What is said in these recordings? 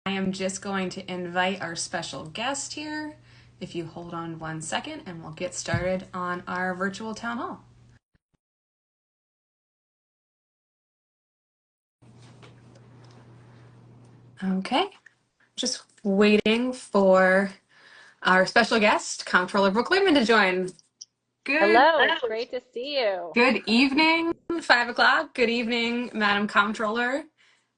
I am just going to invite our special guest here. If you hold on 1 second, and we'll get started on our virtual town hall. Okay, just waiting for our special guest, Comptroller Brooke Lierman, to join. Hello, it's great to see you. Good evening, 5 o'clock. Good evening, Madam Comptroller.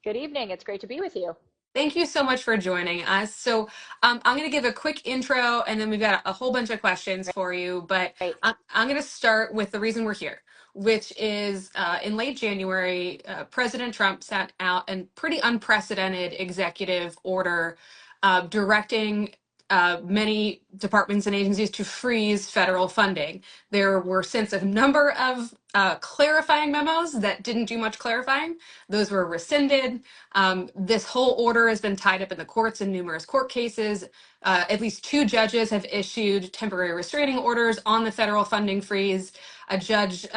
Good evening. It's great to be with you. Thank you so much for joining us. So I'm going to give a quick intro, and then we've got a whole bunch of questions for you. But Great. I'm going to start with the reason we're here, which is in late January, President Trump sent out a pretty unprecedented executive order directing many departments and agencies to freeze federal funding. There were since a number of clarifying memos that didn't do much clarifying. Those were rescinded. This whole order has been tied up in the courts in numerous court cases. At least 2 judges have issued temporary restraining orders on the federal funding freeze. A judge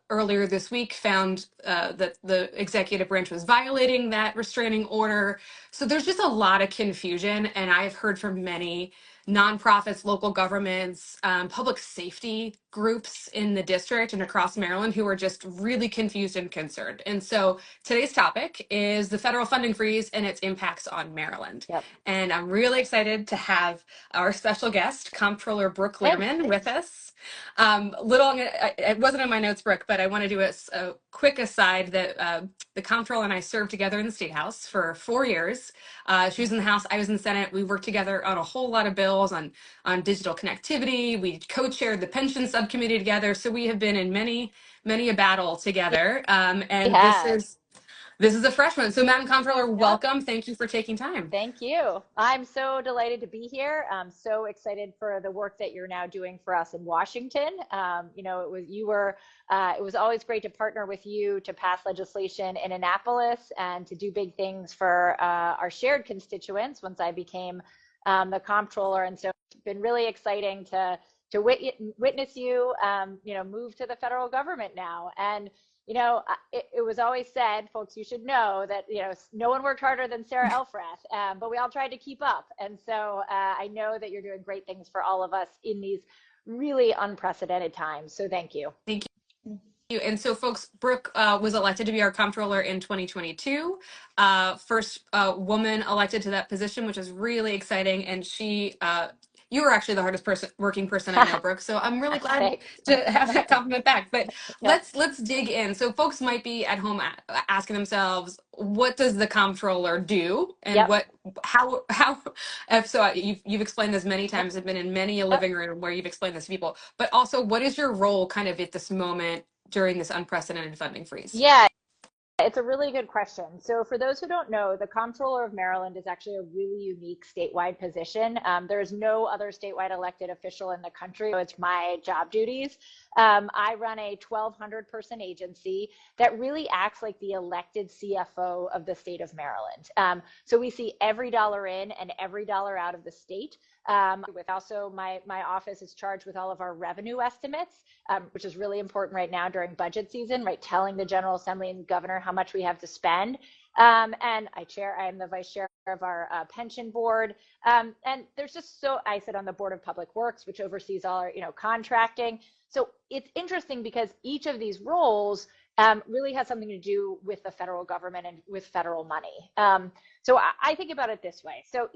earlier this week found that the executive branch was violating that restraining order. So there's just a lot of confusion, and I've heard from many nonprofits, local governments, public safety groups in the district and across Maryland who are just really confused and concerned. And so today's topic is the federal funding freeze and its impacts on Maryland. Yep. And I'm really excited to have our special guest, Comptroller Brooke Lierman, with us. It wasn't in my notes, Brooke, but I want to do a quick aside that the Comptroller and I served together in the State House for 4 years. She was in the House, I was in the Senate. We worked together on a whole lot of bills on digital connectivity. We co-chaired the pension subcommittee together. So we have been in many a battle together. And this is a fresh one. So Madam Comptroller, welcome. Thank you for taking time. Thank you. I'm so delighted to be here. I'm so excited for the work that you're now doing for us in Washington. It was always great to partner with you to pass legislation in Annapolis and to do big things for our shared constituents once I became the Comptroller. And so it's been really exciting to witness you, move to the federal government now. And it was always said, folks, you should know that, no one worked harder than Sarah Elfreth, but we all tried to keep up. And so I know that you're doing great things for all of us in these really unprecedented times. So thank you. Thank you. And so, folks, Brooke was elected to be our Comptroller in 2022. First woman elected to that position, which is really exciting. And you were actually the hardest working person I know, Brooke. So I'm really glad to have that compliment back. But let's dig in. So folks might be at home asking themselves, what does the Comptroller do? And you've explained this many times. I've been in many a living room where you've explained this to people. But also, what is your role kind of at this moment during this unprecedented funding freeze? Yeah. It's a really good question. So for those who don't know, the Comptroller of Maryland is actually a really unique statewide position. There is no other statewide elected official in the country. So it's my job duties. I run a 1,200 person agency that really acts like the elected CFO of the state of Maryland. So we see every dollar in and every dollar out of the state. My office is charged with all of our revenue estimates, which is really important right now during budget season, right? Telling the General Assembly and the governor how much we have to spend. And I am the vice chair of our pension board. And I sit on the Board of Public Works, which oversees all our, contracting. So it's interesting because each of these roles really has something to do with the federal government and with federal money. So I think about it this way. So,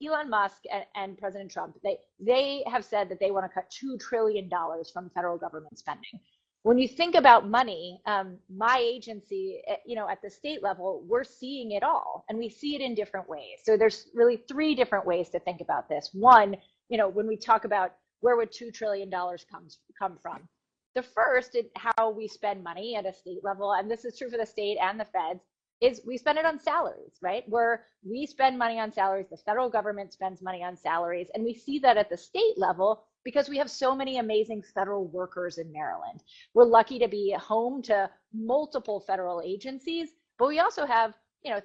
Elon Musk and President Trump, they have said that they want to cut $2 trillion from federal government spending. When you think about money, my agency, at the state level, we're seeing it all, and we see it in different ways. So there's really 3 different ways to think about this. One, when we talk about where would $2 trillion come from? The first is how we spend money at a state level, and this is true for the state and the feds, is we spend it on salaries, right? Where we spend money on salaries, the federal government spends money on salaries, and we see that at the state level because we have so many amazing federal workers in Maryland. We're lucky to be home to multiple federal agencies, but we also have,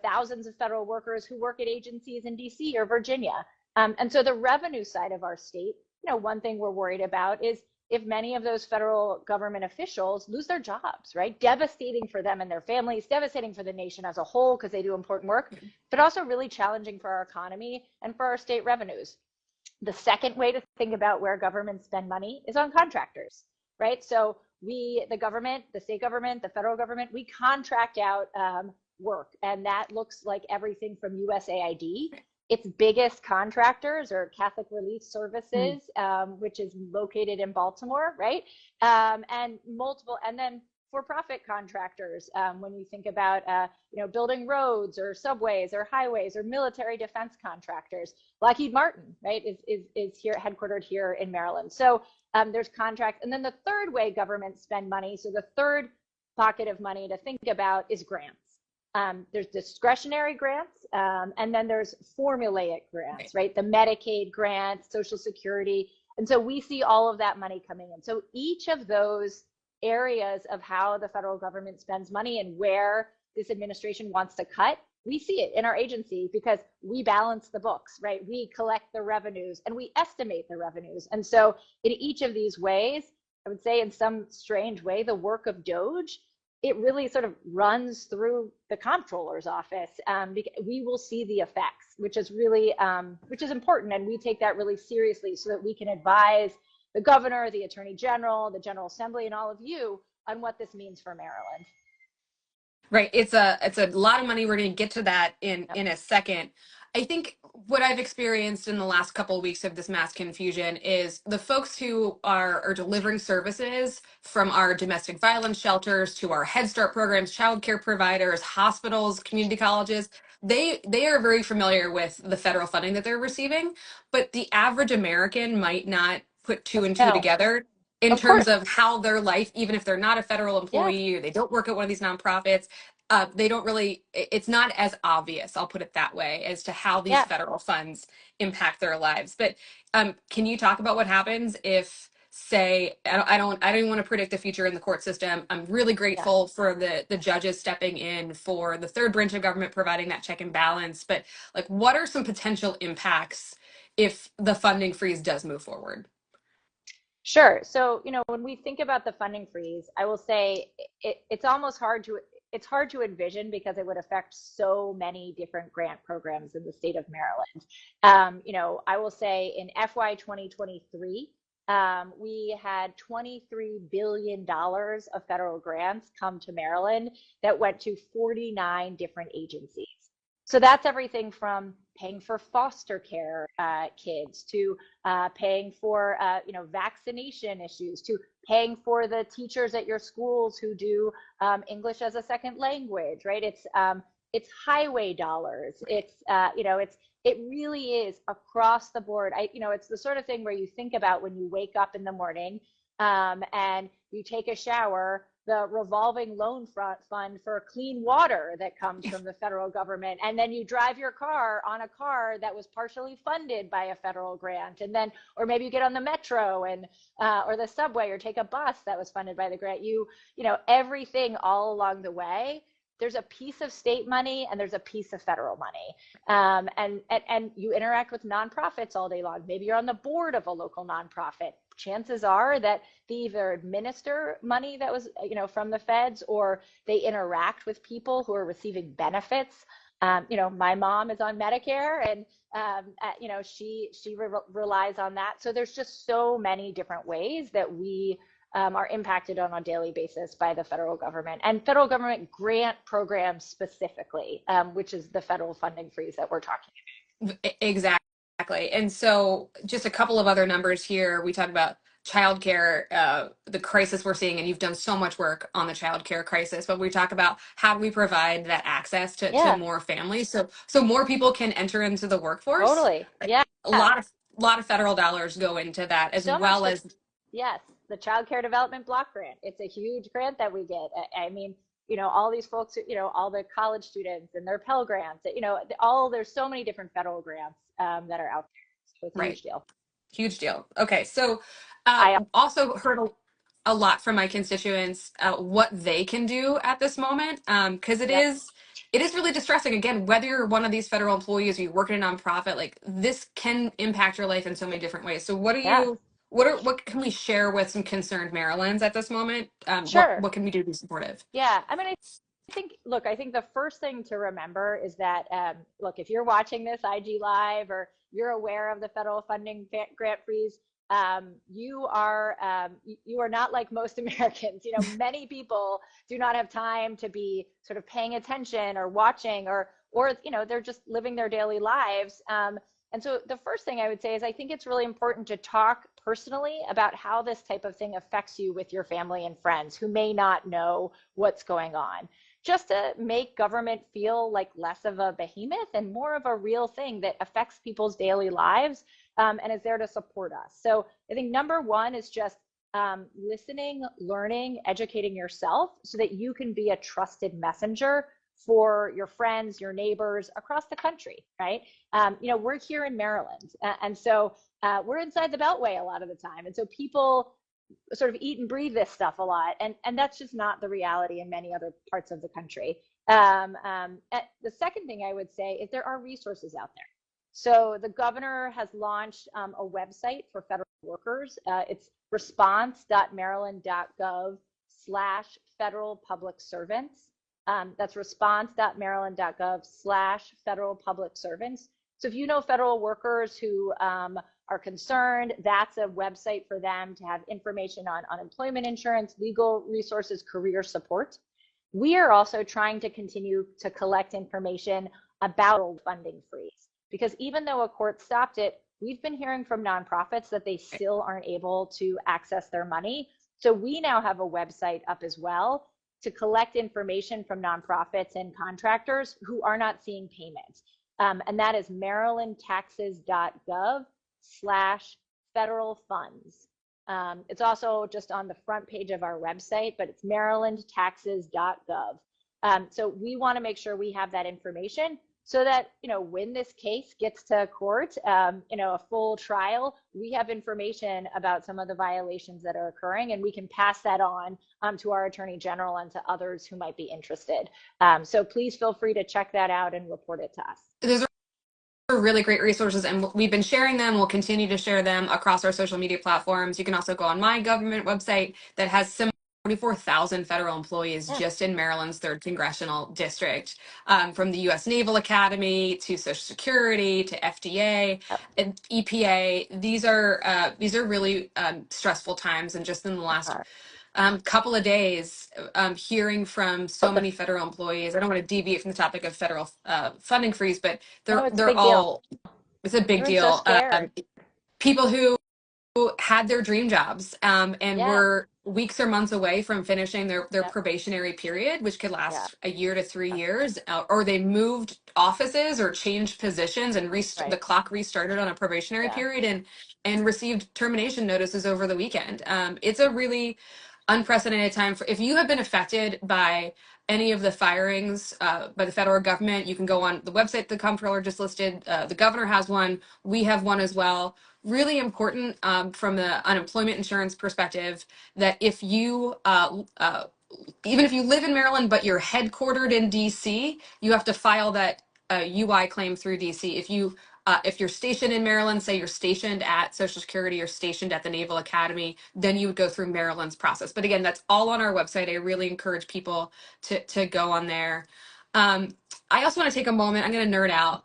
thousands of federal workers who work at agencies in DC or Virginia. And so the revenue side of our state, one thing we're worried about is if many of those federal government officials lose their jobs, right? Devastating for them and their families, devastating for the nation as a whole because they do important work, but also really challenging for our economy and for our state revenues. The second way to think about where governments spend money is on contractors, right? So we, the government, the state government, the federal government, we contract out work, and that looks like everything from USAID. Its biggest contractors are Catholic Relief Services, which is located in Baltimore, right? And multiple, and then for-profit contractors. When you think about, building roads or subways or highways or military defense contractors, Lockheed Martin, right, is here, headquartered here in Maryland. So there's contracts, and then the third way governments spend money. So the third pocket of money to think about is grants. There's discretionary grants, and then there's formulaic grants, right? The Medicaid grants, Social Security. And so we see all of that money coming in. So each of those areas of how the federal government spends money and where this administration wants to cut, we see it in our agency because we balance the books, right? We collect the revenues and we estimate the revenues. And so in each of these ways, I would say in some strange way, the work of DOGE, it really sort of runs through the comptroller's office. We will see the effects, which is really, which is important. And we take that really seriously so that we can advise the governor, the attorney general, the General Assembly, and all of you on what this means for Maryland. Right. It's a lot of money. We're going to get to that in a second. I think what I've experienced in the last couple of weeks of this mass confusion is the folks who are delivering services, from our domestic violence shelters to our Head Start programs, childcare providers, hospitals, community colleges. They are very familiar with the federal funding that they're receiving, but the average American might not put two and two No, together in of terms course. of how their life, even if they're not a federal Yes. employee or they don't work at one of these nonprofits, they don't really, it's not as obvious, I'll put it that way, as to how these Yes. federal funds impact their lives. But can you talk about what happens if, say, I don't even want to predict the future in the court system. I'm really Yeah. grateful for the judges stepping in, for the third branch of government providing that check and balance. But like, what are some potential impacts if the funding freeze does move forward? Sure. So, when we think about the funding freeze, I will say it's almost it's hard to envision because it would affect so many different grant programs in the state of Maryland. I will say in FY 2023, we had $23 billion of federal grants come to Maryland that went to 49 different agencies. So that's everything from paying for foster care kids to paying for vaccination issues to paying for the teachers at your schools who do English as a second language, right? It's highway dollars. It really is across the board. It's the sort of thing where you think about when you wake up in the morning and you take a shower, the revolving loan fund for clean water that comes from the federal government. And then you drive your car on a car that was partially funded by a federal grant. And then, or maybe you get on the metro and, or the subway, or take a bus that was funded by the grant. Everything all along the way, there's a piece of state money and there's a piece of federal money. And you interact with nonprofits all day long. Maybe you're on the board of a local nonprofit. Chances are that they either administer money that was, from the feds, or they interact with people who are receiving benefits. My mom is on Medicare, and she relies on that. So there's just so many different ways that we are impacted on a daily basis by the federal government and federal government grant programs specifically, which is the federal funding freeze that we're talking about. Exactly. And so just a couple of other numbers here. We talked about childcare, the crisis we're seeing, and you've done so much work on the childcare crisis, but we talk about how do we provide that access to Yeah, more families so more people can enter into the workforce. totally. Yeah. A lot of federal dollars go into that, as So much well as yes, the Child Care Development Block Grant. It's a huge grant that we get. I mean, all these folks, all the college students and their Pell Grants, there's so many different federal grants that are out there. So it's a right. huge deal. Huge deal. Okay, so I also heard a lot from my constituents what they can do at this moment, because Yep. it is really distressing. Again, whether you're one of these federal employees or you work in a nonprofit, like this can impact your life in so many different ways. So Yeah. what can we share with some concerned Marylands at this moment? Sure. What can we do to be supportive? Yeah. I mean, I think the first thing to remember is that, look, if you're watching this IG Live or you're aware of the federal funding grant freeze, you are not like most Americans. You know, many people do not have time to be sort of paying attention or watching, or you know, they're just living their daily lives. And so the first thing I would say is I think it's really important to talk personally about how this type of thing affects you with your family and friends who may not know what's going on, just to make government feel like less of a behemoth and more of a real thing that affects people's daily lives, and is there to support us. So I think number one is just listening, learning, educating yourself so that you can be a trusted messenger for your friends, your neighbors across the country, right? You know, we're here in Maryland, and so we're inside the Beltway a lot of the time. And so people sort of eat and breathe this stuff a lot, and that's just not the reality in many other parts of the country. The second thing I would say is there are resources out there. So the governor has launched a website for federal workers. It's response.maryland.gov slash federal public servants. That's response.maryland.gov slash federal public servants. So if you know federal workers who are concerned, that's a website for them to have information on unemployment insurance, legal resources, career support. We are also trying to continue to collect information about funding freeze, because even though a court stopped it, we've been hearing from nonprofits that they still aren't able to access their money. So we now have a website up as well to collect information from nonprofits and contractors who are not seeing payments. And that is marylandtaxes.gov slash federal funds. It's also just on the front page of our website, but it's marylandtaxes.gov. So we want to make sure we have that information so that, you know, when this case gets to court, you know, a full trial, we have information about some of the violations that are occurring, and we can pass that on to our Attorney General and to others who might be interested. So please feel free to check that out and report it to us. Those are really great resources, and we've been sharing them. We'll continue to share them across our social media platforms. You can also go on my government website that has some 44,000 federal employees just in Maryland's 3rd congressional district, from the U.S. Naval Academy to Social Security to FDA and EPA. These are really stressful times, and just in the last couple of days, hearing from so many federal employees. I don't want to deviate from the topic of federal funding freeze, but No, it's a they're big deal. all, it's a big Everyone's so deal. scared. People who had their dream jobs, and Yeah. were weeks or months away from finishing their Yep. probationary period, which could Yeah. last a year to 3 years, or they moved offices or changed positions and the Right. clock restarted on a probationary Yeah. period, and received termination notices over the weekend. It's a really unprecedented time. If you have been affected by any of the firings by the federal government, you can go on the website the comptroller just listed. The governor has one. We have one as well. Really important, from the unemployment insurance perspective, that if you even if you live in Maryland but you're headquartered in DC, you have to file that UI claim through DC. If you're stationed in Maryland, say you're stationed at Social Security or stationed at the Naval Academy, then you would go through Maryland's process. But again, that's all on our website. I really encourage people to go on there. I also want to take a moment. I'm going to nerd out,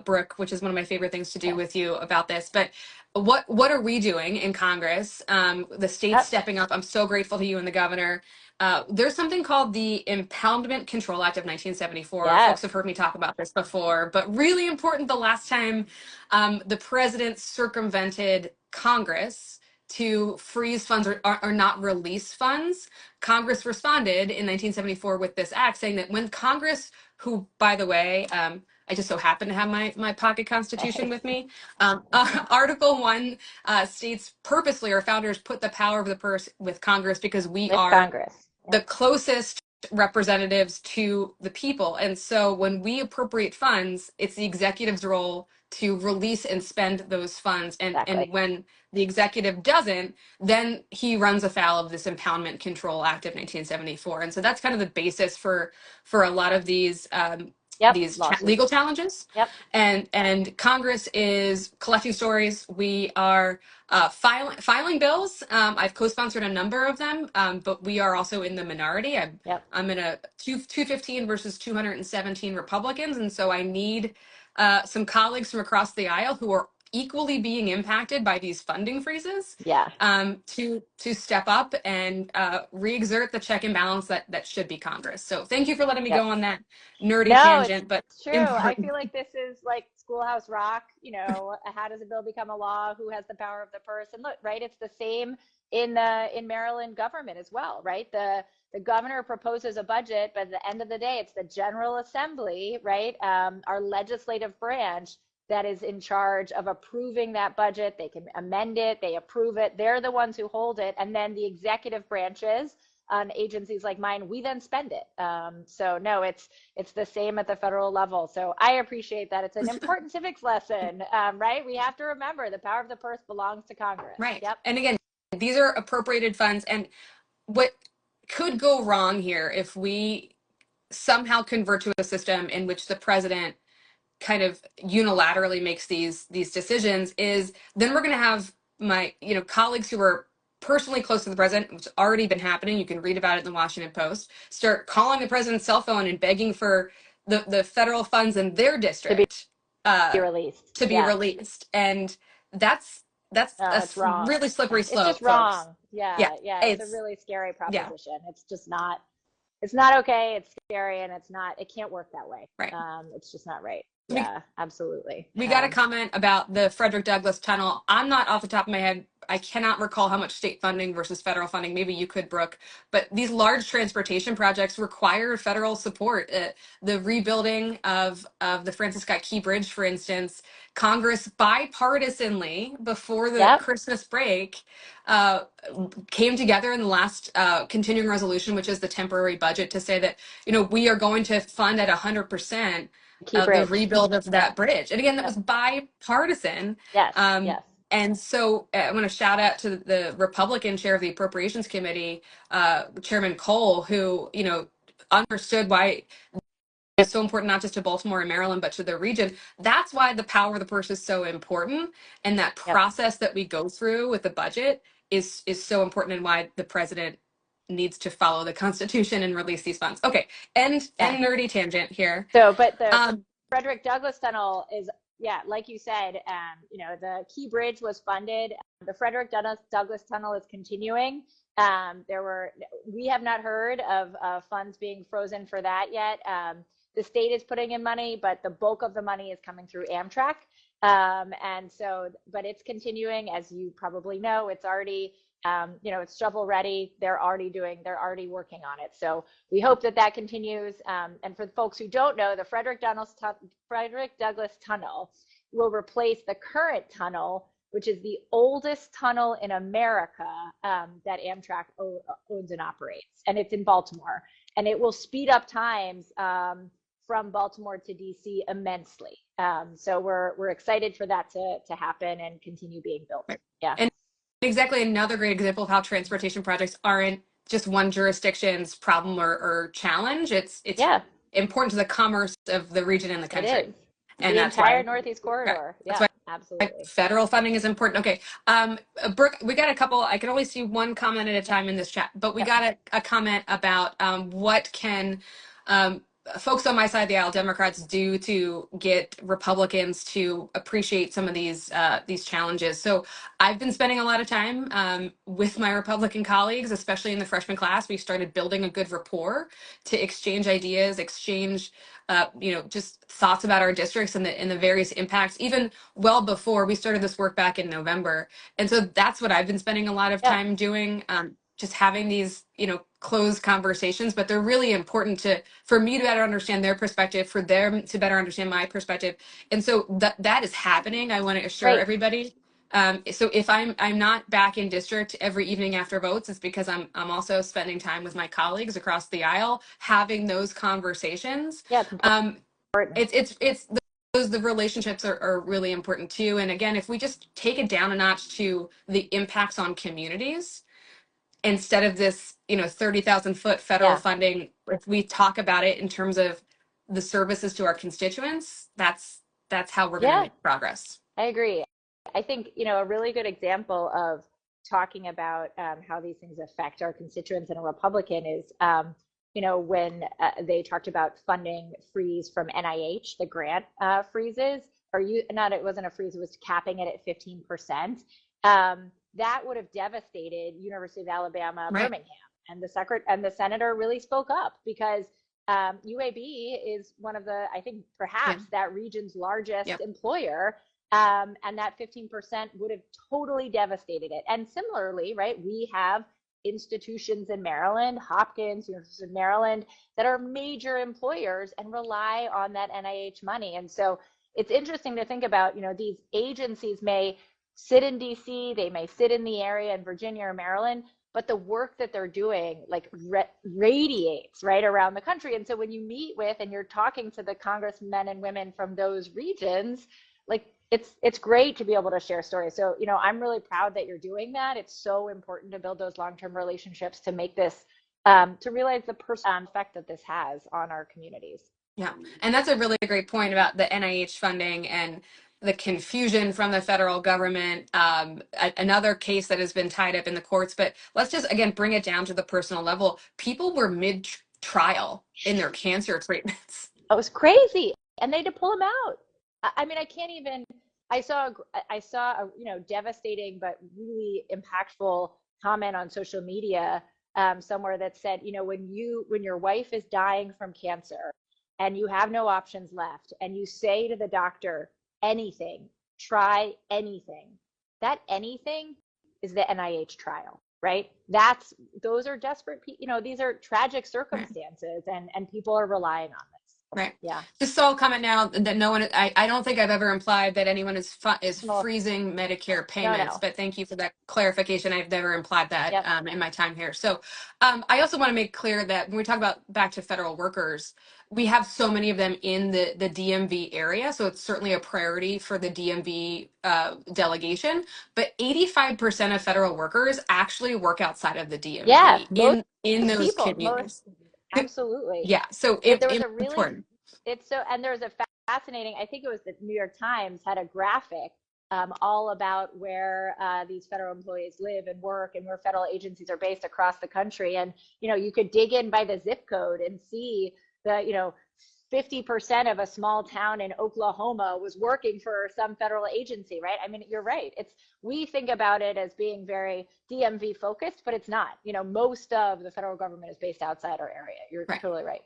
Brooke, which is one of my favorite things to do Okay. with you about this. But what are we doing in Congress? The state's Yep. stepping up. I'm so grateful to you and the governor. There's something called the Impoundment Control Act of 1974. Folks Yes. have heard me talk about this before, but really important. The last time the president circumvented Congress to freeze funds or not release funds, Congress responded in 1974 with this act saying that when Congress, who, by the way, I just so happen to have my pocket constitution Nice. with me. Article 1 states purposely our founders put the power of the purse with Congress because we With are Congress. the Yep. closest representatives to the people. And so when we appropriate funds, it's the executive's role to release and spend those funds. And Exactly. when the executive doesn't, then he runs afoul of this Impoundment Control Act of 1974. And so that's kind of the basis for a lot of these Yep, these lawsuits. legal challenges. Yep. And Congress is collecting stories. We are filing bills. I've co-sponsored a number of them, but we are also in the minority. Yep. I'm in a 215 versus 217 Republicans, and so I need some colleagues from across the aisle who are equally being impacted by these funding freezes, Yeah. to step up and re-exert the check and balance that should be Congress. So thank you for letting me Yep. go on that nerdy No, it's tangent, but true. I important. feel like this is like Schoolhouse Rock, how does a bill become a law? Who has the power of the purse? And look, right, it's the same in Maryland government as well, right? The governor proposes a budget, but at the end of the day, it's the General Assembly, right? Our legislative branch that is in charge of approving that budget. They can amend it, they approve it. They're the ones who hold it. And then the executive branches on agencies like mine, we then spend it. So no, it's the same at the federal level. So I appreciate that. It's an important civics lesson, right? We have to remember the power of the purse belongs to Congress. Right. Yep. And again, these are appropriated funds. And what could go wrong here if we somehow convert to a system in which the president kind of unilaterally makes these decisions is then we're going to have my colleagues who are personally close to the president, which has already been happening. You can read about it in the Washington Post. Start calling the president's cell phone and begging for the federal funds in their To be district uh, released. to be Yeah. released, and that's No, a it's wrong. really slippery It's just slope, folks. wrong. Yeah. Yeah, Yeah. It's a it's really scary yeah, proposition. It's just not, it's not okay. It's scary and it can't work that way. right. It's just not right. We Yeah, absolutely. We got a comment about the Frederick Douglass Tunnel. I'm not off the top of my head. I cannot recall how much state funding versus federal funding. Maybe you could, Brooke. But these large transportation projects require federal support. The rebuilding of the Francis Scott Key Bridge, for instance, Congress bipartisanly before the Yep. Christmas break uh, came together in the last continuing resolution, which is the temporary budget, to say that we are going to fund at 100% Key the Bridge. rebuild of Yep. that bridge. And again, that Yep. was bipartisan. Yes. Um, Yes. and so I want to shout out to the Republican chair of the Appropriations Committee, Chairman Cole, who, understood why it's so important, not just to Baltimore and Maryland, but to the region. That's why the power of the purse is so important. And that Yep. process that we go through with the budget is so important, and why the president needs to follow the Constitution and release these funds. Okay, and Yeah. nerdy tangent here. So, but the Um, Frederick Douglass Tunnel is, yeah, like you said, the Key Bridge was funded. The Frederick Douglass Tunnel is continuing. We have not heard of funds being frozen for that yet. The state is putting in money, but the bulk of the money is coming through Amtrak. And so, but it's continuing, as you probably know. It's already, it's shovel ready. They're already working on it. So we hope that continues. And for the folks who don't know, the Frederick Douglass Tunnel will replace the current tunnel, which is the oldest tunnel in America that Amtrak owns and operates. And it's in Baltimore. And it will speed up times from Baltimore to DC immensely. So we're excited for that to happen and continue being built. Right. Yeah. And exactly another great example of how transportation projects aren't just one jurisdiction's problem or challenge. It's important to the commerce of the region and the country. It is. And the that's entire why Northeast corridor. That's yeah, why absolutely. federal funding is important. Okay, Brooke, we got a couple. I can only see one comment at a time in this chat, but we got a comment about what can folks on my side of the aisle, Democrats, do to get Republicans to appreciate some of these challenges. So I've been spending a lot of time with my Republican colleagues, especially in the freshman class. We started building a good rapport to exchange ideas, exchange just thoughts about our districts and the various impacts, even well before we started this work back in November. And so that's what I've been spending a lot of time doing, just having these, closed conversations, but they're really important for me to better understand their perspective, for them to better understand my perspective. And so that is happening. I want to assure everybody. So if I'm not back in district every evening after votes, it's because I'm also spending time with my colleagues across the aisle, having those conversations. Yeah, it's important. It's the relationships are really important too. And again, if we just take it down a notch to the impacts on communities, instead of this 30,000 foot federal funding, if we talk about it in terms of the services to our constituents, that's how we're going to Yeah, make progress. I agree. I think, a really good example of talking about how these things affect our constituents and a Republican is, when they talked about funding freeze from NIH, the grant freezes, or not, it wasn't a freeze, it was capping it at 15%. That would have devastated University of Alabama, Right. Birmingham. And the senator really spoke up because UAB is one of the, I think Yeah. perhaps that region's largest Yep. employer. And that 15% would have totally devastated it. And similarly, right, we have institutions in Maryland, Hopkins, University of Maryland, that are major employers and rely on that NIH money. And so it's interesting to think about, these agencies may sit in DC, they may sit in the area in Virginia or Maryland, but the work that they're doing like radiates right around the country. And so when you meet with and you're talking to the congressmen and women from those regions, like it's great to be able to share stories. So, I'm really proud that you're doing that. It's so important to build those long-term relationships to make this, to realize the personal effect that this has on our communities. Yeah. And that's a really great point about the NIH funding and the confusion from the federal government. Another case that has been tied up in the courts, but let's just, again, bring it down to the personal level. People were mid trial in their cancer treatments. It was crazy. And they had to pull them out. I mean, I can't even, I saw a, devastating, but really impactful comment on social media, somewhere that said, when your wife is dying from cancer and you have no options left and you say to the doctor, anything, try anything, that anything is the NIH trial, right? Those are desperate, these are tragic circumstances, and people are relying on this. Right. Yeah. Just so I'll comment now that no one, I don't think I've ever implied that anyone is No, freezing Medicare payments, no. but thank you for that clarification. I've never implied that Yep. in my time here. So I also want to make clear that when we talk about back to federal workers, we have so many of them in the DMV area. So it's certainly a priority for the DMV delegation. But 85% of federal workers actually work outside of the Yeah. DMV Most in those people, communities. absolutely. Yeah. So There was a really, important. and there was a fascinating, I think it was the New York Times had a graphic all about where these federal employees live and work and where federal agencies are based across the country. And, you could dig in by the zip code and see the, 50% of a small town in Oklahoma was working for some federal agency, right? I mean, you're right. We think about it as being very DMV focused, but it's not. Most of the federal government is based outside our area. You're Right. totally right.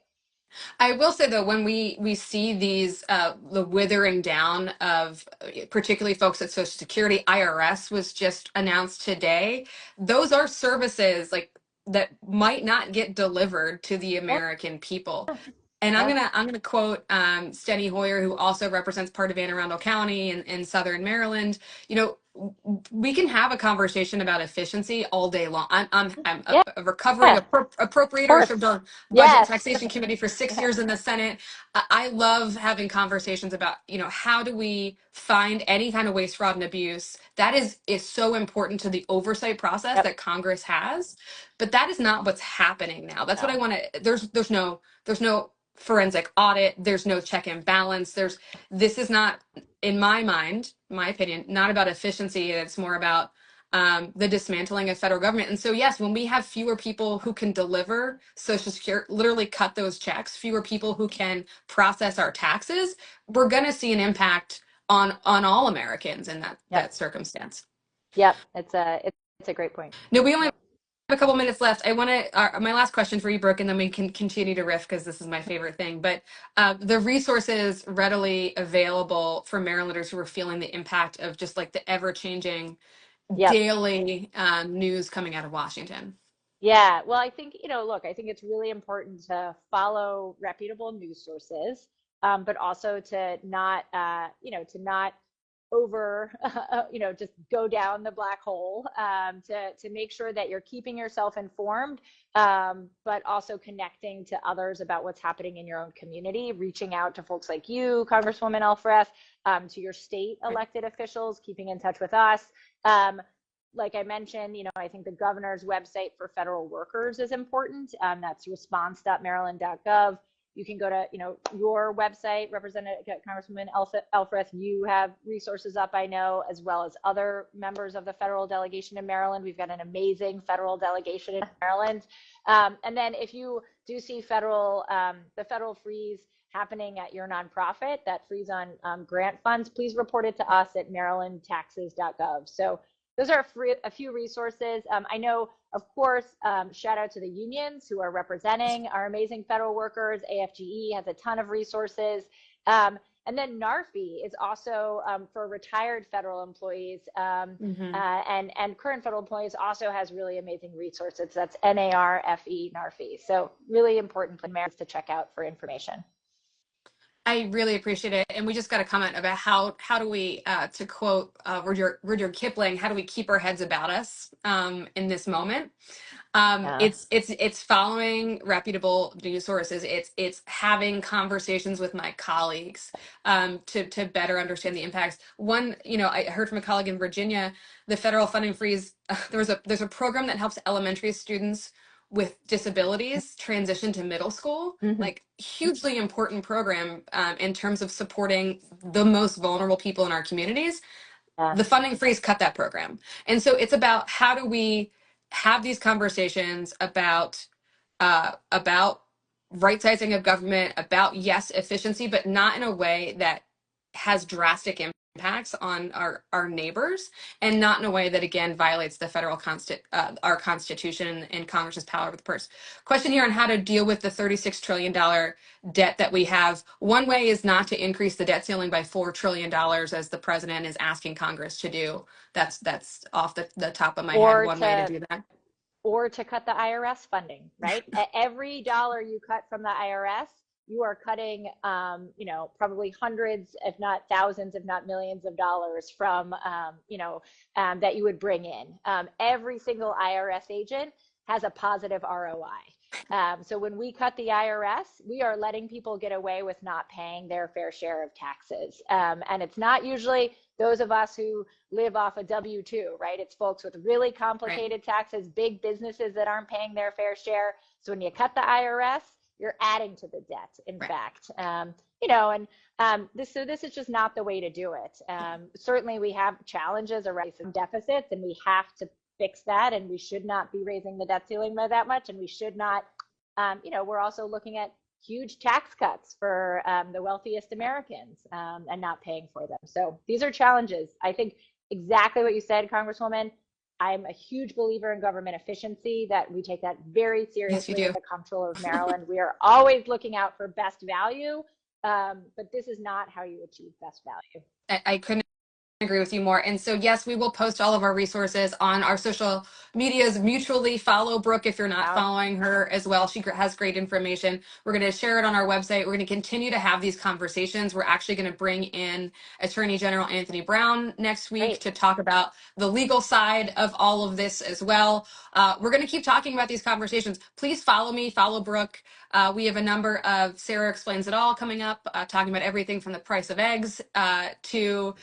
I will say though, when we see these the withering down of particularly folks at Social Security, IRS was just announced today. Those are services like that might not get delivered to the Oh, American people. And yeah. I'm gonna quote Steny Hoyer, who also represents part of Anne Arundel County in Southern Maryland. We can have a conversation about efficiency all day long. I'm Yeah. a recovering Yeah. Of appropriator, served course. on Budget and Yes. Taxation Committee for 6 years in the Senate. I love having conversations about how do we find any kind of waste, fraud, and abuse. That is so important to the oversight process Yep. that Congress has, but that is not what's happening now. That's what I No. want to. There's no forensic audit. There's no check and balance. This is not, in my mind, my opinion, not about efficiency. It's more about the dismantling of federal government. And so, yes, when we have fewer people who can deliver Social Security, literally cut those checks, fewer people who can process our taxes, we're going to see an impact on all Americans in that Yep. circumstance. Yep. It's a great point. No, we only Yep. have a couple minutes left. I want to my last question for you, Brooke, and then we can continue to riff because this is my favorite thing. But the resources readily available for Marylanders who are feeling the impact of just like the ever-changing Yep. daily news coming out of Washington. Yeah. Well, I think, look, I think it's really important to follow reputable news sources, but also to not, to not over, just go down the black hole, to make sure that you're keeping yourself informed, but also connecting to others about what's happening in your own community, reaching out to folks like you, Congresswoman Elfreth, to your state elected officials, keeping in touch with us. Like I mentioned, I think the governor's website for federal workers is important. That's response.maryland.gov. You can go to, your website, Representative Congresswoman Elfreth. You have resources up, I know, as well as other members of the federal delegation in Maryland. We've got an amazing federal delegation in Maryland. And then if you do see the federal freeze happening at your nonprofit that freeze on grant funds, please report it to us at marylandtaxes.gov. So those are a few resources. I know, of course, shout out to the unions who are representing our amazing federal workers. AFGE has a ton of resources. And then NARFE is also for retired federal employees and current federal employees also has really amazing resources. That's NARFE, NARFE. So really important for Americans to check out for information. I really appreciate it. And we just got a comment about how do we, to quote Rudyard Kipling, how do we keep our heads about us in this moment? It's following reputable news sources. It's having conversations with my colleagues to better understand the impacts. One, I heard from a colleague in Virginia, the federal funding freeze. There's a program that helps elementary students with disabilities transition to middle school, like hugely important program in terms of supporting the most vulnerable people in our communities. The funding freeze cut that program. And so it's about how do we have these conversations about right sizing of government, about efficiency, but not in a way that has drastic impacts on our neighbors, and not in a way that again violates the federal our Constitution and Congress's power over the purse. Question here on how to deal with the $36 trillion debt that we have. One way is not to increase the debt ceiling by $4 trillion as the president is asking Congress to do. That's off the top of my head. One way to do that. Or to cut the IRS funding, right? Every dollar you cut from the IRS, you are cutting, probably hundreds, if not thousands, if not millions of dollars from, that you would bring in. Every single IRS agent has a positive ROI. So when we cut the IRS, we are letting people get away with not paying their fair share of taxes. And it's not usually those of us who live off a W-2, right? It's folks with really complicated taxes, big businesses that aren't paying their fair share. So when you cut the IRS, you're adding to the debt, in fact. This is just not the way to do it. Certainly we have challenges around some deficits, and we have to fix that, and we should not be raising the debt ceiling by that much, and we should not, we're also looking at huge tax cuts for the wealthiest Americans and not paying for them. So these are challenges. I think exactly what you said, Congresswoman. I'm a huge believer in government efficiency, that we take that very seriously as the Comptroller of Maryland. We are always looking out for best value, but this is not how you achieve best value. I couldn't agree with you more. And so, yes, we will post all of our resources on our social medias. Mutually follow Brooke if you're not following her as well. She has great information. We're going to share it on our website. We're going to continue to have these conversations. We're actually going to bring in Attorney General Anthony Brown next week to talk about the legal side of all of this as well. We're going to keep talking about these conversations. Please follow me, follow Brooke. We have a number of Sarah Explains It All coming up, talking about everything from the price of eggs to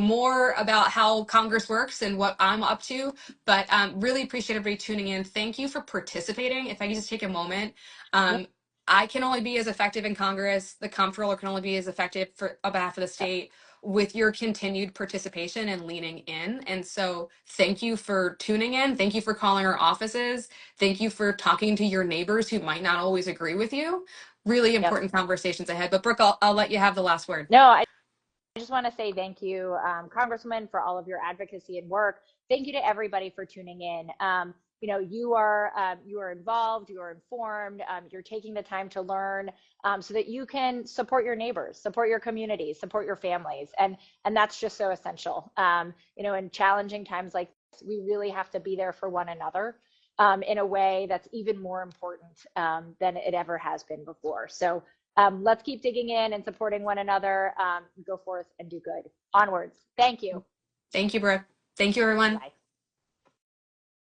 more about how Congress works and what I'm up to. But really appreciate everybody tuning in. Thank you for participating. If I can just take a moment. I can only be as effective in Congress. The Comptroller can only be as effective on behalf of the state with your continued participation and leaning in. And so thank you for tuning in. Thank you for calling our offices. Thank you for talking to your neighbors who might not always agree with you. Really important conversations ahead. But Brooke, I'll let you have the last word. No, I just want to say thank you, Congresswoman, for all of your advocacy and work. Thank you to everybody for tuning in. You are involved, you are informed, you're taking the time to learn so that you can support your neighbors, support your communities, support your families. And that's just so essential. In challenging times like this, we really have to be there for one another in a way that's even more important than it ever has been before. So let's keep digging in and supporting one another. Go forth and do good. Onwards. Thank you. Thank you, Brooke. Thank you, everyone. Bye.